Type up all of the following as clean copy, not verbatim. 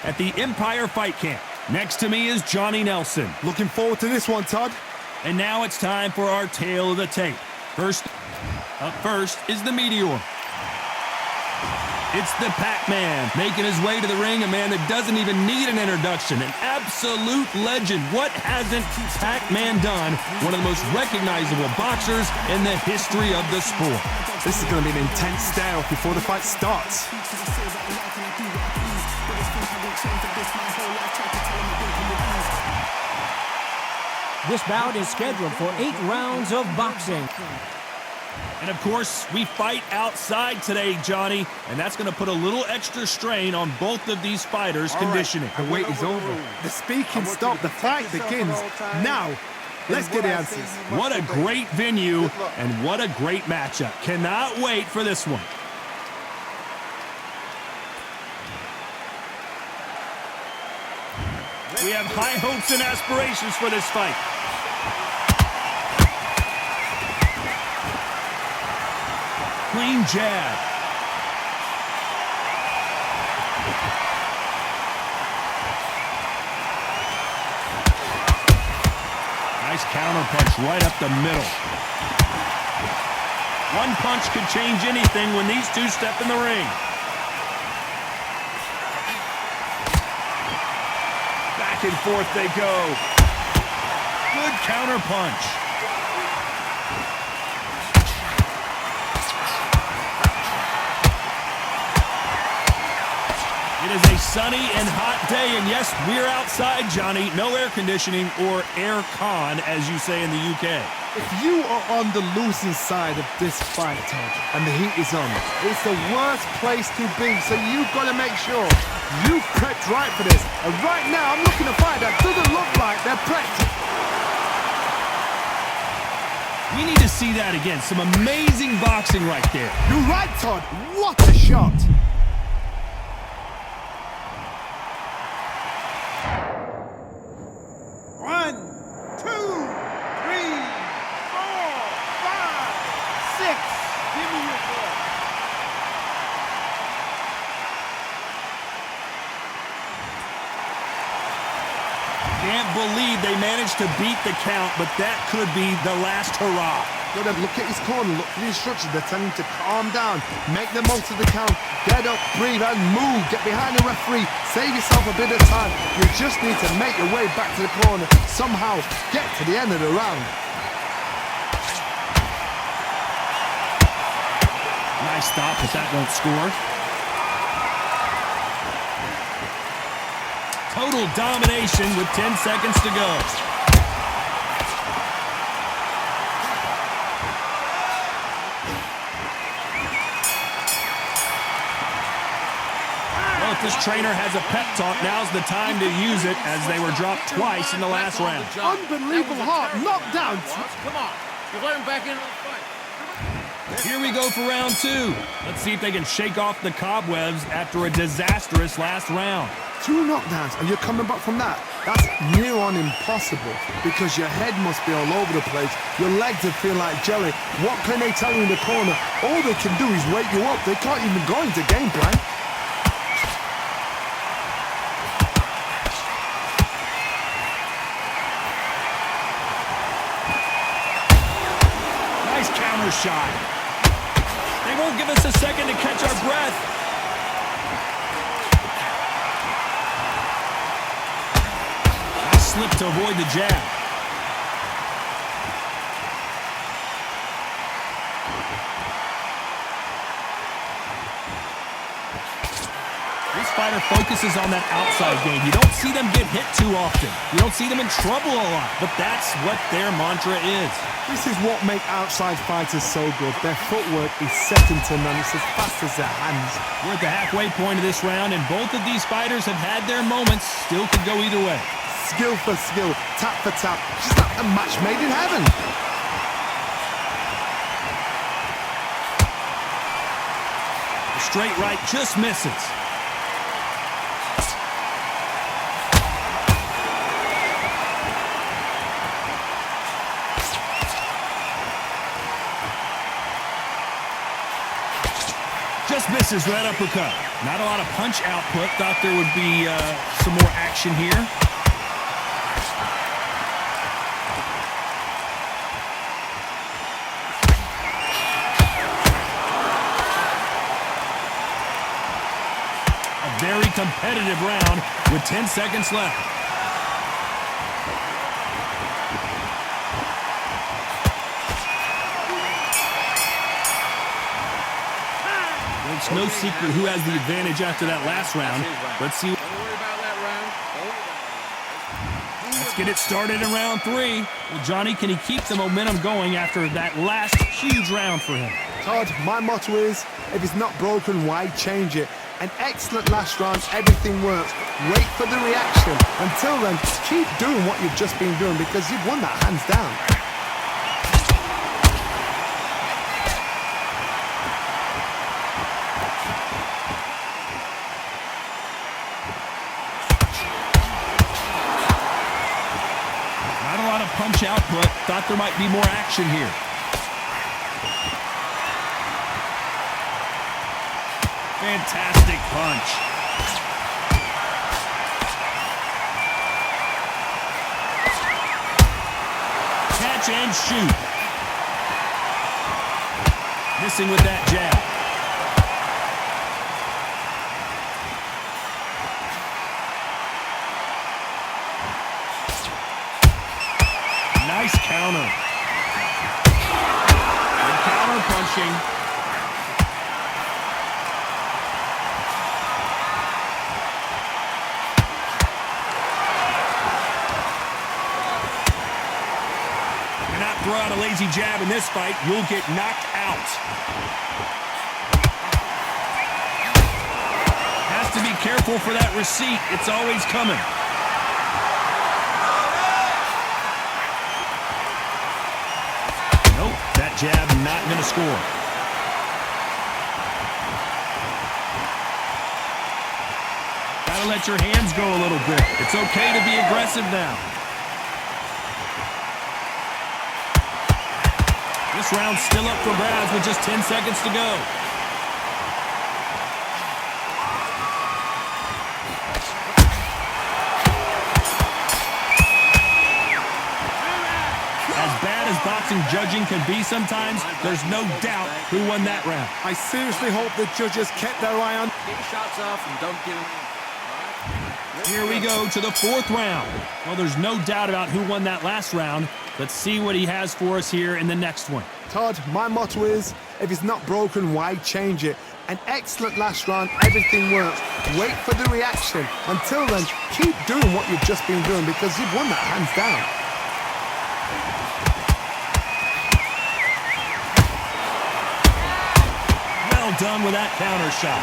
at the Empire Fight Camp. Next to me is Johnny Nelson. Looking forward to this one, Todd. And now it's time for our tale of the tape. Up first is the Meteor. It's the Pac-Man, making his way to the ring, a man that doesn't even need an introduction, an absolute legend. What hasn't Pac-Man done? One of the most recognizable boxers in the history of the sport. This is going to be an intense stare-off before the fight starts. This bout is scheduled for 8 rounds of boxing. And of course, we fight outside today, Johnny, and that's going to put a little extra strain on both of these fighters' conditioning. The wait is over. The speaking stopped. The fight begins. Now, let's get the answers. What a great venue and what a great matchup. Cannot wait for this one. We have high hopes and aspirations for this fight. Clean jab. Nice counter punch right up the middle. One punch could change anything when these two step in the ring. Back and forth they go. Good counter punch. It is a sunny and hot day, and yes, we're outside, Johnny. No air conditioning or air con, as you say in the UK. If you are on the losing side of this fight, Todd, and the heat is on, it's the worst place to be, so you've got to make sure you've prepped right for this. And right now, I'm looking to fight that doesn't look like they're prepped. We need to see that again. Some amazing boxing right there. You're right, Todd. What a shot. Can't believe they managed to beat the count, but that could be the last hurrah. Look at his corner, look for the instructions. They're telling him to calm down, make the most of the count, get up, breathe, and move. Get behind the referee, save yourself a bit of time. You just need to make your way back to the corner, somehow get to the end of the round. Nice stop, but that won't score. Total domination with 10 seconds to go. Well, if this trainer has a pep talk, now's the time to use it, as they were dropped twice in the last round. Unbelievable heart, knockdown. Come on, you're letting back into the fight. Here we go for round 2. Let's see if they can shake off the cobwebs after a disastrous last round. 2 knockdowns, and you're coming back from that. That's near on impossible, because your head must be all over the place. Your legs would feel like jelly. What can they tell you in the corner? All they can do is wake you up. They can't even go into game plan. Nice counter shot. They won't give us a second to catch our breath. Slip to avoid the jab. This fighter focuses on that outside game. You don't see them get hit too often. You don't see them in trouble a lot, but that's what their mantra is. This is what makes outside fighters so good. Their footwork is second to none. It's as fast as their hands. We're at the halfway point of this round, and both of these fighters have had their moments. Still could go either way. Skill for skill, tap for tap. Just like a match made in heaven. The straight right just misses. Just misses with that uppercut. Not a lot of punch output. Thought there would be some more action here. A very competitive round with 10 seconds left. It's no secret who has the advantage after that last round. Let's see. Don't worry about that round. Let's get it started in round 3. Well, Johnny, can he keep the momentum going after that last huge round for him? Todd, my motto is, if it's not broken, why change it? An excellent last round, everything works. Wait for the reaction. Until then, keep doing what you've just been doing because you've won that hands down. Punch output. Thought there might be more action here. Fantastic punch. Catch and shoot. Missing with that jab. Nice counter. And counter punching. Do not throw out a lazy jab in this fight. You'll get knocked out. Has to be careful for that receipt. It's always coming. Jab not going to score. Gotta let your hands go a little bit. It's okay to be aggressive now. This round's still up for grabs with just 10 seconds to go. Boxing judging can be sometimes, there's no doubt who won that round. I seriously hope the judges kept their eye on. Get your shots off and don't give them in. Here we go to the 4th round. Well, there's no doubt about who won that last round. Let's see what he has for us here in the next one. Todd, my motto is, if it's not broken, why change it? An excellent last round, everything works. Wait for the reaction. Until then, keep doing what you've just been doing because you've won that hands down. Well done with that counter shot.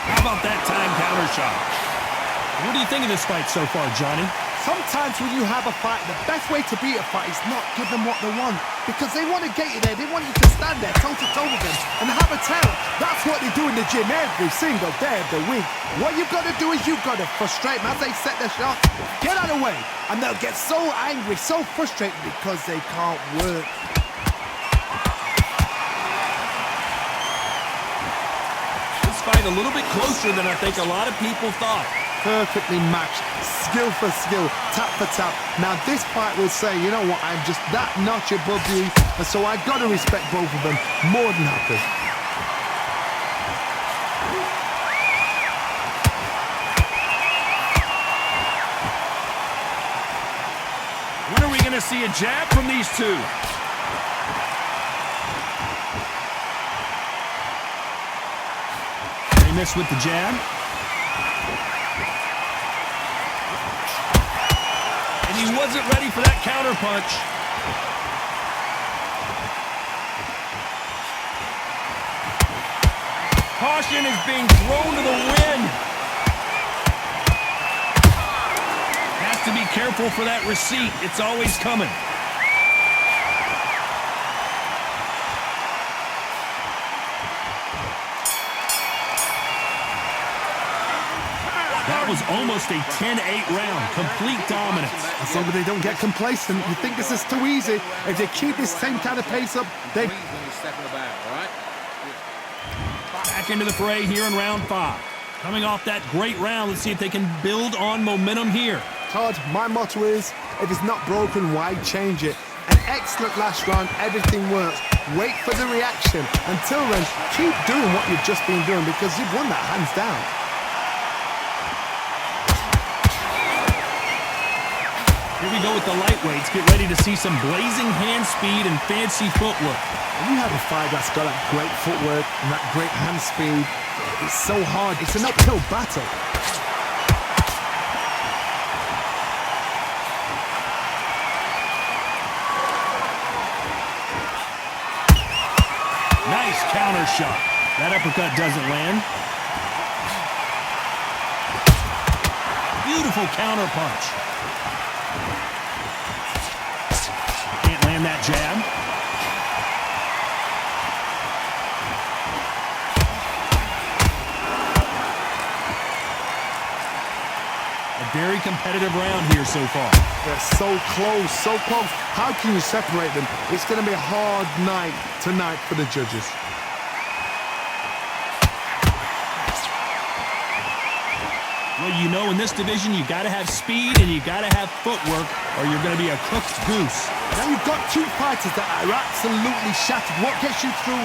How about that time counter shot? What do you think of this fight so far, Johnny? Sometimes when you have a fight, the best way to beat a fight is not give them what they want. Because they want to get you there. They want you to stand there toe-to-toe with them and have a tell. That's what they do in the gym every single day of the week. What you've got to do is you've got to frustrate them as they set their shot. Get out of the way. And they'll get so angry, so frustrated because they can't work. Fight a little bit closer than I think a lot of people thought. Perfectly matched, skill for skill, tap for tap. Now this fight will say, you know what, I'm just that notch above you, and so I've got to respect both of them. More than happy. When are we going to see a jab from these two? Miss with the jab. And he wasn't ready for that counter punch. Caution is being thrown to the wind. Has to be careful for that receipt. It's always coming. was almost a 10-8 round. Complete dominance. As long as they don't get complacent, you think this is too easy. If they keep this same kind of pace up, they... Back into the fray here in round 5. Coming off that great round, let's see if they can build on momentum here. Todd, my motto is, if it's not broken, why change it? An excellent last round, everything works. Wait for the reaction. Until then, keep doing what you've just been doing because you've won that hands down. Here we go with the lightweights. Get ready to see some blazing hand speed and fancy footwork. When you have a fight that's got that great footwork and that great hand speed, it's so hard. It's an uphill battle. Nice counter shot. That uppercut doesn't land. Beautiful counter punch. Can't land that jab. A very competitive round here so far. They're so close, so close. How can you separate them? It's going to be a hard night tonight for the judges. Well, you know, in this division, you got to have speed and you got to have footwork, or you're going to be a cooked goose. Now you've got two fighters that are absolutely shattered. What gets you through?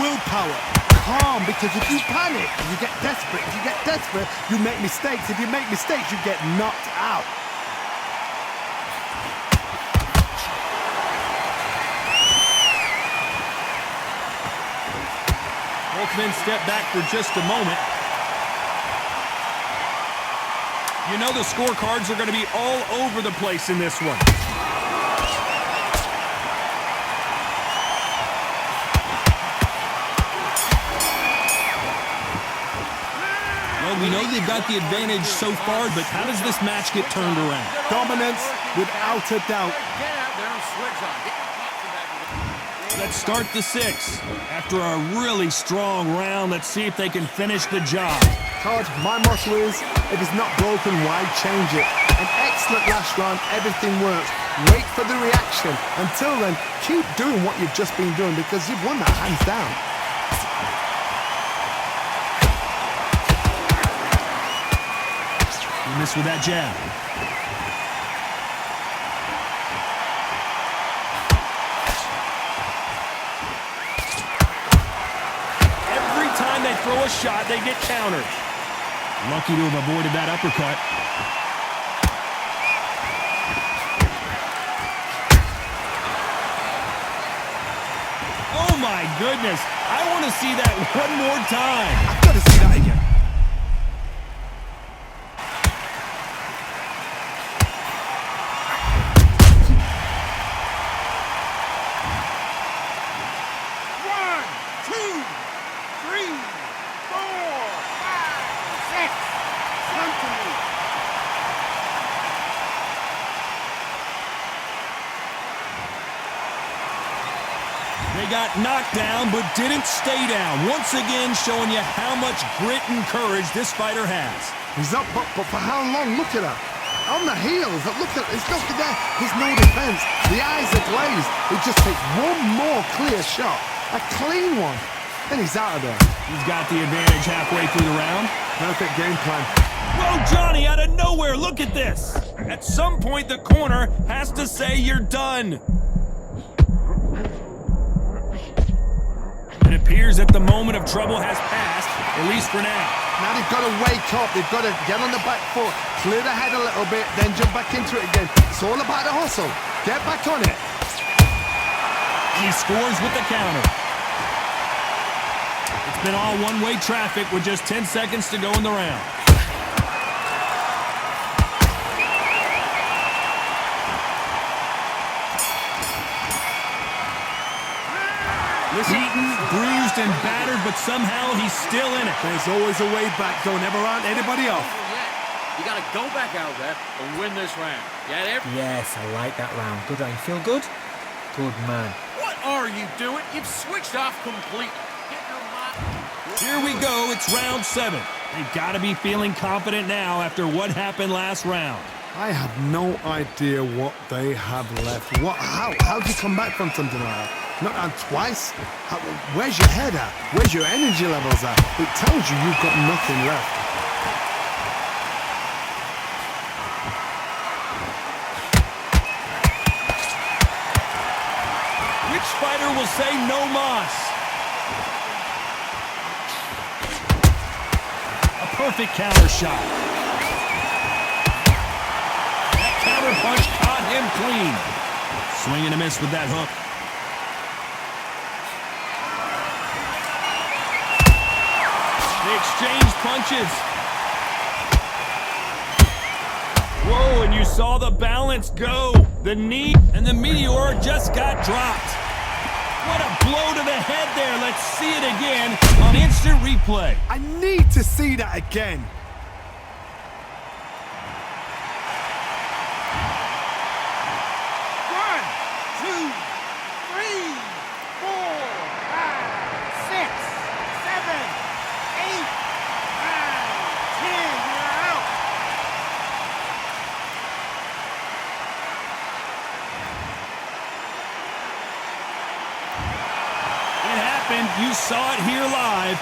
Willpower. Calm, because if you panic, you get desperate. If you get desperate, you make mistakes. If you make mistakes, you get knocked out. Both men step back for just a moment. You know the scorecards are going to be all over the place in this one. Well, we know they've got the advantage so far, but how does this match get turned around? Dominance, without a doubt. Let's start the 6th. After a really strong round, let's see if they can finish the job. Todd, my motto is, if it's not broken, why change it? An excellent last round, everything works. Wait for the reaction. Until then, keep doing what you've just been doing because you've won that hands down. You missed with that jab. Every time they throw a shot, they get countered. Lucky to have avoided that uppercut. Oh my goodness. I want to see that one more time. I've got to see that again. They got knocked down, but didn't stay down. Once again, showing you how much grit and courage this fighter has. He's up, but for how long? Look at her. On the heels. Look at there's nothing there. There's no defense. The eyes are glazed. He just takes one more clear shot. A clean one. Then he's out of there. He's got the advantage halfway through the round. Perfect game plan. Whoa, Johnny, out of nowhere. Look at this. At some point, the corner has to say you're done. It appears that the moment of trouble has passed, at least for now. Now they've got to wake up. They've got to get on the back foot, clear the head a little bit, then jump back into it again. It's all about the hustle. Get back on it. He scores with the counter. It's been all one-way traffic with just 10 seconds to go in the round. Beaten, bruised, and battered, but somehow he's still in it. There's always a way back. Don't ever run anybody off. You got to go back out there and win this round. Get it? Yes, I like that round. Good round. Feel good? Good man. What are you doing? You've switched off completely. Get your mind. Here we go. It's round 7. They've got to be feeling confident now after what happened last round. I have no idea what they have left. How do you come back from something like that? Not down twice? Where's your head at? Where's your energy levels at? It tells you you've got nothing left. Which fighter will say no mas? A perfect counter shot. That counter punch caught him clean. Swing and a miss with that hook. They exchange punches. Whoa, and you saw the balance go. The knee and the meteor just got dropped. What a blow to the head there. Let's see it again on instant replay. I need to see that again. You saw it here live.